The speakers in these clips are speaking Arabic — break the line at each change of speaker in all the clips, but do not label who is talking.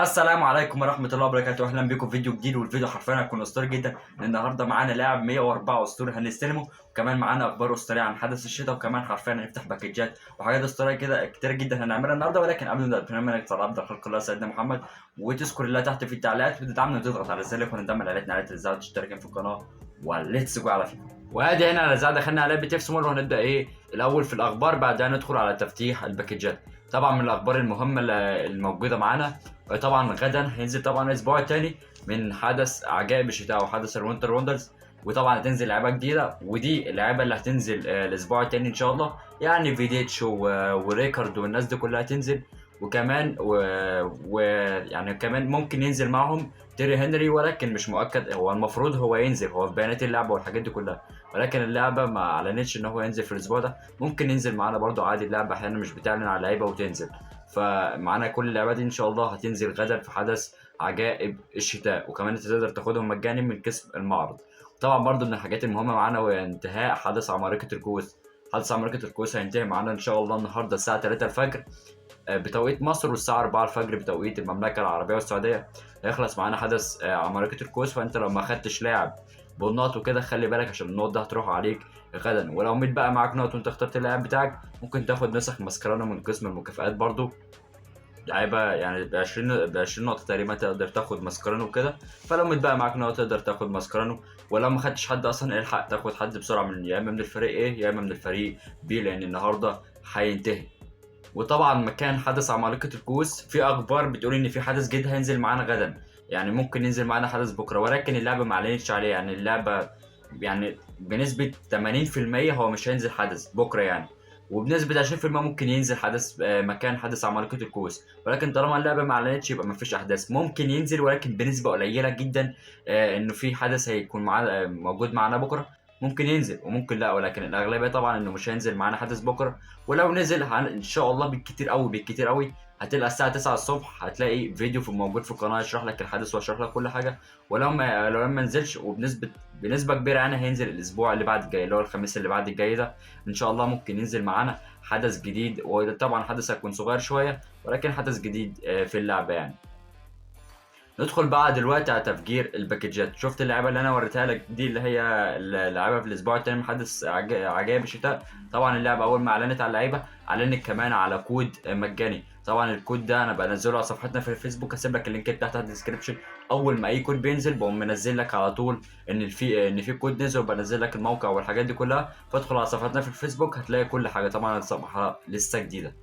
السلام عليكم ورحمة الله وبركاته، أهلا بكم في فيديو جديد، والفيديو حرفيا هيكون أسطوري جدا. النهارده معانا لاعب 104 أسطوري هنستلمه، وكمان معانا أخبار أسطورية عن حدث الشتاء، وكمان حرفيا هنفتح باكجات وحاجات أسطورية كده كتير جدا هنعملها النهارده. ولكن قبل ما نبدأ بنتمنى إنك تصلي على أفضل خلق الله سيدنا محمد، وتذكر الله تحت في التعليقات، وتدعمنا وتضغط على الزر وننضم لعائلتنا عائلة الإذاعة وتشترك في القناة. وليتس جو على فكرة. وادي هنا على الإذاعة دخلنا على لعبة اف مول، وهنبدأ الأول في الأخبار، بعدها ندخل على تفتيح الباكجات. طبعا من الأخبار المهمة الموجودة معانا، طبعا غدا هينزل طبعا الاسبوع الثاني من حدث عجائب الشتاء او حدث الوينتر وندرز، وطبعا هتنزل لعبه جديده، ودي اللعبه اللي هتنزل الاسبوع الثاني ان شاء الله. يعني فيديتش وريكارد والناس دي كلها هتنزل، وكمان يعني كمان ممكن ينزل معهم تيري هنري، ولكن مش مؤكد. هو المفروض هو ينزل، هو في بيانات اللعبه والحاجات دي كلها، ولكن اللعبه ما اعلنتش ان هو ينزل في الاسبوع ده. ممكن ينزل معانا برضو عادي، اللعبه احيانا مش بتعلن على لعيبه وتنزل. فمعانا كل اللعبات دي ان شاء الله هتنزل غدا في حدث عجائب الشتاء، وكمان انت تقدر تاخدهم مجاني من كسب المعرض. طبعا برضو من الحاجات المهمه معانا هو انتهاء حدث عمالقه الكؤوس. حدث عمالقه الكؤوس هينتهي معانا ان شاء الله النهارده الساعه 3 الفجر بتوقيت مصر، والساعه 4 الفجر بتوقيت المملكه العربيه والسعوديه. هيخلص معانا حدث عمالقه الكؤوس. فانت لو ما خدتش لاعب بالنقط وكده خلي بالك، عشان النقط ده هتروح عليك غدا. ولو متبقى معاك نقط وانت اخترت اللاعب بتاعك، ممكن تاخد نسخ ماسكرانو من قسم المكافآت برضو. لعيبه يعني ب 20 نقطه تقريبا تقدر تاخد ماسكرانو وكده. فلو متبقى معاك نقط تقدر تاخد ماسكرانو. ولو ما خدتش حد اصلا الحق تاخد حد بسرعه، من يا اما من الفريق ايه يا اما من الفريق بي، لان النهارده هينتهي. وطبعا مكان حدث عمالقه الكؤوس، في اخبار بتقول ان في حدث جديد هينزل معانا غدا. يعني ممكن ينزل معانا حدث بكره، ولكن اللعبه ما اعلنتش عليه. يعني اللعبه يعني بنسبه 80% هو مش هينزل حدث بكره يعني، وبنسبة 20% ممكن ينزل حدث مكان حدث عمالقة الكؤوس. ولكن طالما اللعبة ما اعلنتش يبقى ما فيش احداث. ممكن ينزل ولكن بنسبة قليلة جدا، انه في حدث هيكون معانا موجود معانا بكرة. ممكن ينزل وممكن لا، ولكن الاغلبية طبعا انه مش هينزل معانا حدث بكرة. ولو نزل ان شاء الله بالكتير قوي بالكتير قوي هتلقى الساعة 9 الصبح هتلاقي فيديو موجود في القناة يشرح لك الحدث ويشرح لك كل حاجة. لو ما نزلش، بنسبة كبيرة يعني هينزل الاسبوع اللي بعد الجاي، اللي هو الخميس اللي بعد الجاي ده ان شاء الله ممكن ينزل معانا حدث جديد. وطبعا حدث هيكون صغير شويه، ولكن حدث جديد في اللعبه يعني. ندخل بقى دلوقتي على تفجير الباكجات. شفت اللعبه اللي انا وريتها لك دي، اللي هي اللعبه في الاسبوع الثاني من حدث عجائب الشتاء. طبعا اللعبه اول ما اعلنت على اللعيبه اعلنت كمان على كود مجاني. طبعا الكود ده انا بنزله على صفحتنا في الفيسبوك، هسيب لك اللينك تحت في الديسكربشن. اول ما اي كود بينزل بقوم منزل لك على طول ان في كود نزل، وبنزل لك الموقع والحاجات دي كلها. فادخل على صفحتنا في الفيسبوك هتلاقي كل حاجه. طبعا الصفحه لسه جديده.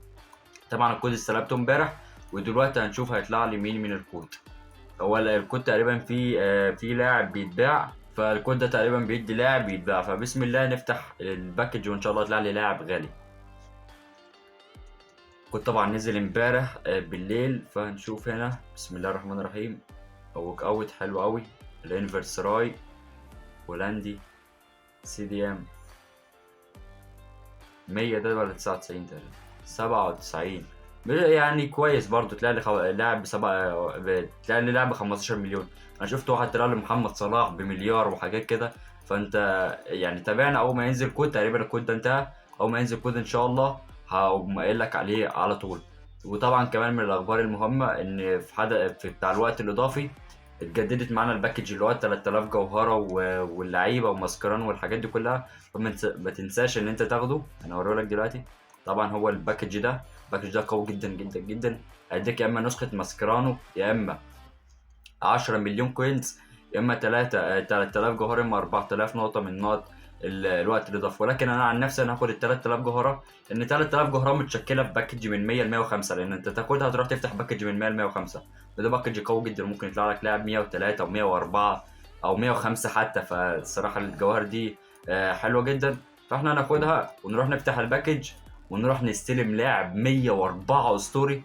طبعا الكود استلمته امبارح، ودلوقتي هنشوف هيطلع لي مين من الكود. هو الكود تقريبا في لاعب بيتباع، فالكود ده تقريبا بيدي لاعب بيتباع. فبسم الله نفتح الباكج وان شاء الله يطلع لي لاعب غالي. الكود طبعا نزل امبارح بالليل. فهنشوف هنا بسم الله الرحمن الرحيم. ووك اوت حلو قوي. الانفرسراي هولندي سي دي ام 100 ده ولا 99 تقريبا 97. يعني كويس برضو. تلاقي لي لاعب تلاقي لي لاعب ب 15 مليون. انا شفت واحد طلع له محمد صلاح بمليار وحاجات كده. فانت يعني تابعنا اول ما ينزل كود. تقريبا الكود ده انتهى. اول ما ينزل كود ان شاء الله هقوم قايل لك عليه على طول. وطبعا كمان من الاخبار المهمه ان في بتاع الوقت الاضافي اتجددت معانا الباكج اللي هو 3000 جوهره واللعيبه وماسكران والحاجات دي كلها. ما تنساش ان انت تاخده. انا هوريلك دلوقتي. طبعا هو الباكج ده قوي جدا جدا جدا. هيديك يا اما نسخه ماسكرانو، يا اما 10 مليون كوينز، يا اما 3000 جوهره، يا اما 4000 نقطه من نقط الوقت الاضافي. ولكن انا عن نفسي انا هاخد ال 3000 جوهره، لان 3000 جوهره متشكله في باكج من 100 ل 105. لان انت تاخدها تروح تفتح باكج من 100 ل 105. ده باكج قوي جدا. ممكن يطلع لك لاعب 103 او 104 او 105 حتى. فالصراحه الجواهر دي حلوه جدا. فاحنا هناخدها ونروح نفتح الباكج ونروح نستلم لاعب 104 اسطوري.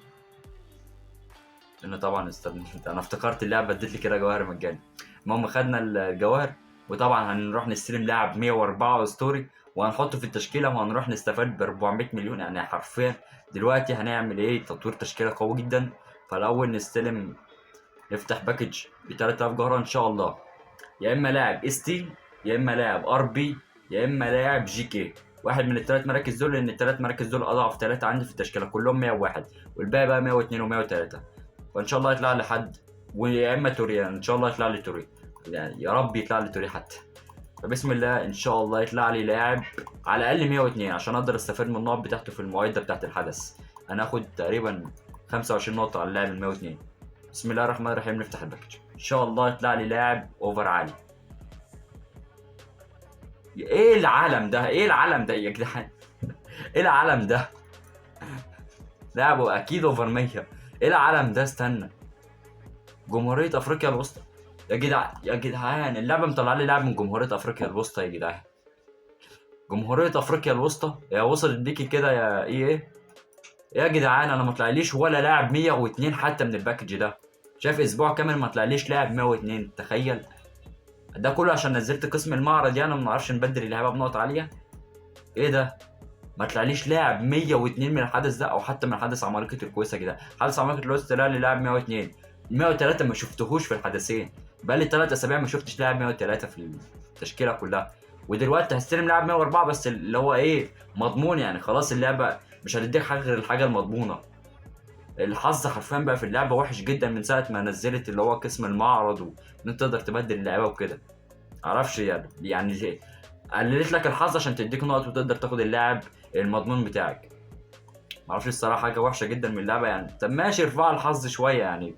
لان طبعا استنيت انا افتكرت اللعبه اديت لي كده جواهر مجاني. المهم خدنا الجواهر، وطبعا هنروح نستلم لاعب 104 اسطوري وهنحطه في التشكيله، وهنروح نستفاد ب 400 مليون. يعني حرفيا دلوقتي هنعمل تطوير تشكيله قوي جدا. فالاول نفتح باكج ب 3000 جوهره ان شاء الله. يا اما لاعب اس تي، يا اما لاعب ار بي، يا اما لاعب جي كي. واحد من الثلاث مراكز دول، لان الثلاث مراكز دول اضعف ثلاثه عندي في التشكيله كلهم 101، والباقي بقى 102 و103. فان شاء الله يطلع لي حد، ويا اما توري، يعني ان شاء الله يطلع لي توري، يعني يا رب يطلع لي توري حتى. فبسم الله ان شاء الله يطلع لي لاعب على الاقل 102 عشان اقدر استفاد من النقط بتاعته في المعده بتاعت الحدث. انا هاخد تقريبا 25 نقطه على اللاعب ال 102. بسم الله الرحمن الرحيم، نفتح الباكج ان شاء الله يطلع لي لاعب اوفر عالي. ايه العالم ده، ايه العالم ده يا جدعان؟ ايه العالم ده؟ لاعبه اكيد اوفر 100. ايه العالم ده؟ استنى، جمهوريه افريقيا الوسطى. يا جدع يا جدعان، اللعبه مطلع لي لاعب من جمهوريه افريقيا الوسطى يا جدعان. جمهوريه افريقيا الوسطى يا وصلت بيكي كده يا ايه يا جدعان. انا ما طلعليش ولا لاعب 102 حتى من الباكج ده. شايف اسبوع كامل ما طلعليش لاعب 102، تخيل. ده كله عشان نزلت قسم المعرض، يعني ما نعرفش نبدل اللعيبه بنقط عاليه. ايه ده؟ ما طلعليش لاعب 102 من الحدث ده، او حتى من حدث عمالقه الكويسه كده. حدث عمالقه الكويسه طلع لي لاعب 102. 103 ما شفتهوش في الحدثين، بقالي 3 اسابيع ما شفتش لاعب 103 في التشكيله كلها. ودلوقتي هستلم لاعب 104 بس اللي هو ايه، مضمون يعني. خلاص اللعبه مش هتديك حاجه غير الحاجه المضمونه. الحظ حرفيا بقى في اللعبه وحش جدا من ساعه ما نزلت اللي هو قسم المعرض، وان انت تقدر تبدل اللعيبه وكده. معرفش يعني قللت لك الحظ عشان تديك نقط وتقدر تاخد اللاعب المضمون بتاعك. معرفش الصراحه، حاجه وحشه جدا من اللعبه يعني. طب ماشي، ارفع الحظ شويه يعني.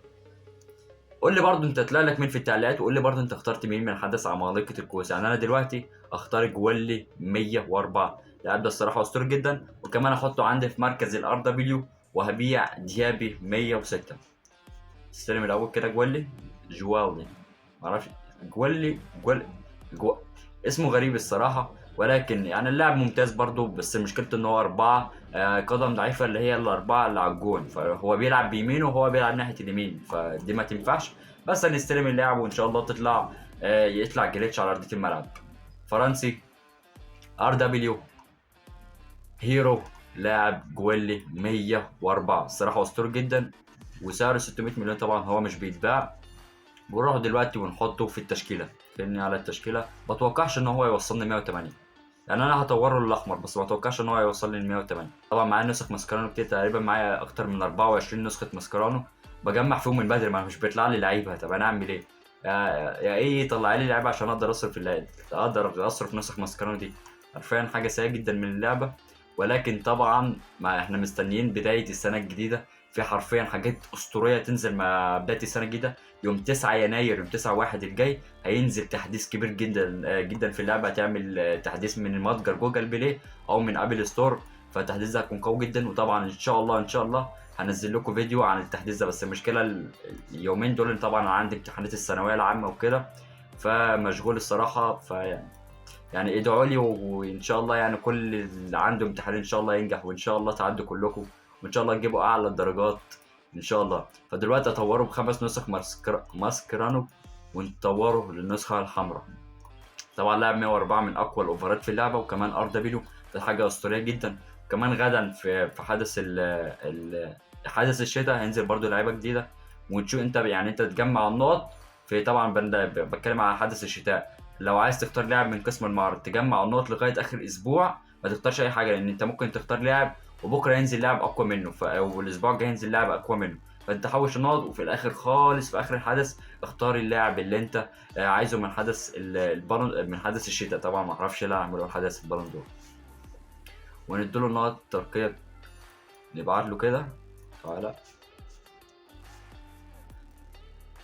قول لي برضو انت طلع لك مين في التعليقات، وقول لي برضو انت اخترت مين من حدث عمالقه الكويس. يعني انا دلوقتي اختار جويلي 104. اللاعب ده الصراحه اسطوري جدا، وكمان احطه عندي في مركز الار دبليو، وهبيع ديابي 106. استلم الاول كده جوالي معرفش. جوالي اسمه غريب الصراحه، ولكن يعني اللاعب ممتاز برضو. بس مشكلته ان هو 4 قدم ضعيفه، اللي هي الاربعه اللي على الجون، فهو بيلعب بيمينه وهو بيلعب ناحيه اليمين، فدي ما تنفعش. بس هنستلم اللاعب وان شاء الله يطلع جليتش على ارضيه الملعب. فرنسي ار دبليو هيرو، لاعب جويلي 104. الصراحه اسطوري جدا، وسعره 600 مليون. طبعا هو مش بيتباع. ونروح دلوقتي ونحطه في التشكيله. فهمني على التشكيله، ما اتوقعش ان هو يوصلني 108. يعني انا هطوره للاحمر، بس ما اتوقعش ان هو يوصل لي 108. طبعا معايا نسخ ماسكرانو كتير، تقريبا معايا اكتر من 24 نسخه ماسكرانو. بجمع فيهم من بدري، ما مش بيطلع لي لعيبه. طب انا اعمل ايه؟ يا ايه، طلع لي لعيبه عشان اقدر اصرف اقدر اصرف نسخ ماسكرانو دي. حرفيا حاجه سيئه جدا من اللعبه. ولكن طبعا ما احنا مستنيين بدايه السنه الجديده. في حرفيا حاجات اسطوريه تنزل مع بدايه السنه الجديده. يوم 9 يناير، يوم 9/1 الجاي هينزل تحديث كبير جدا جدا في اللعبه. هتعمل تحديث من متجر جوجل بلاي او من ابل ستور، فالتحديث ده هيكون قوي جدا. وطبعا ان شاء الله هنزل لكم فيديو عن التحديث ده. بس المشكله اليومين دول طبعا عندي امتحانات الثانويه العامه وكده، فمشغول الصراحه. يعني ادعوا لي، وان شاء الله يعني كل اللي عنده امتحان ان شاء الله ينجح، وان شاء الله تعدوا كلكم، وان شاء الله تجيبوا اعلى الدرجات ان شاء الله. فدلوقتي اطوره ب5 نسخ ماسكرانو، ونطوره للنسخه الحمراء. طبعا لاعب 104 من اقوى الاوفرات في اللعبه، وكمان ار دبليو ده حاجه اسطوريه جدا. كمان غدا في حدث الشتاء هينزل برضو لعيبه جديده، ونشوف انت يعني انت تجمع النقط في. طبعا بتكلم على حدث الشتاء. لو عايز تختار لاعب من قسم المعرض تجمع النقط لغايه اخر اسبوع، ما تختارش اي حاجه، لان انت ممكن تختار لاعب وبكره ينزل لاعب اقوى منه، والاسبوع الجاي ينزل لاعب اقوى منه. فانت حوش النقط، وفي الاخر خالص في اخر الحدث اختار اللاعب اللي انت عايزه من حدث البالون، من حدث الشتاء. طبعا ما اعرفش لا اعمله حدث البالون دور، ونديله النقط الترقيه. نبعت له كده، تعالى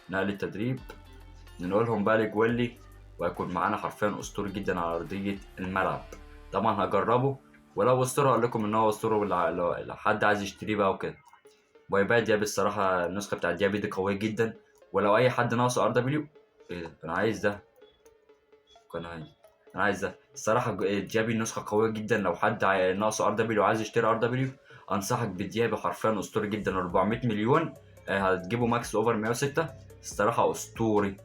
نقل التدريب، نقولهم بقى لجويلي، وهيكون معانا حرفيا اسطوري جدا على ارضيه الملعب. طبعا هجربه، ولو اسطوره اقول لكم ان هو اسطوره، لو حد عايز يشتريه بقى وكده. باي باي ديابي. الصراحه النسخه بتاعت ديابي دي قويه جدا، ولو اي حد ناقصه ار دبليو. ايه ده؟ انا عايز ده. انا عايز ده الصراحه. ديابي النسخه قويه جدا. لو حد ناقصه ار دبليو وعايز يشتري ار دبليو، انصحك بديابي. حرفيا اسطوري جدا. 400 مليون هتجيبه ماكس اوفر 106. الصراحه اسطوري.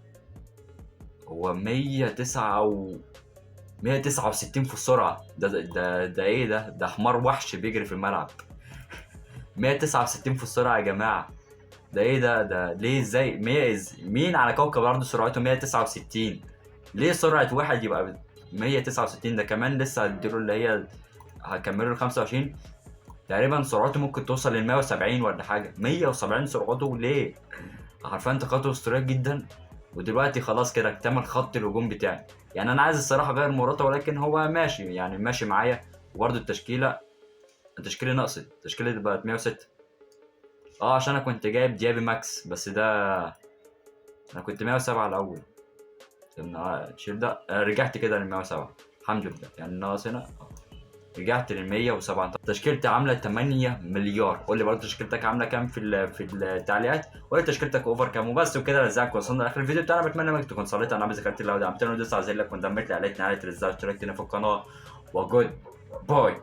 هو 169 في السرعه. ده ايه ده حمار وحش بيجري في الملعب. 169 في السرعه يا جماعه. ده ايه ده ليه؟ ازاي مين على كوكب الارض سرعته 169؟ ليه سرعه واحد يبقى 169؟ ده كمان لسه هديله اللي هي هكمله ال 25. تقريبا سرعته ممكن توصل لل 170 ولا حاجه، 170 سرعته ليه؟ حرفيا طاقته اسطوريه جدا. ودلوقتي خلاص كده اكتمل خط الهجوم بتاعي. يعني انا عايز الصراحه اغير موراتا، ولكن هو ماشي يعني ماشي معايا. وبرده التشكيله نقصت، التشكيله بقت 106. عشان انا كنت جايب ديابي ماكس، بس ده انا كنت 107 الاول. شيل ده، رجعت كده لل 107 الحمد لله. يعني ناقص هنا، رجعت لل 107. تشكيلتي عامله 8 مليار. قول لي برضه تشكيلتك عامله كام في التعليقات. قول لي تشكيلتك اوفر كام. وبس وكده رزقك، وصلنا لاخر الفيديو بتاعنا. بتمنى انك تكون صليت على النبي، ذكرت الله ودعمتنا ودوست على زر لايك وانضميت لعائلتنا عائله رزاق، اشتركت هنا في القناه. وجود باي.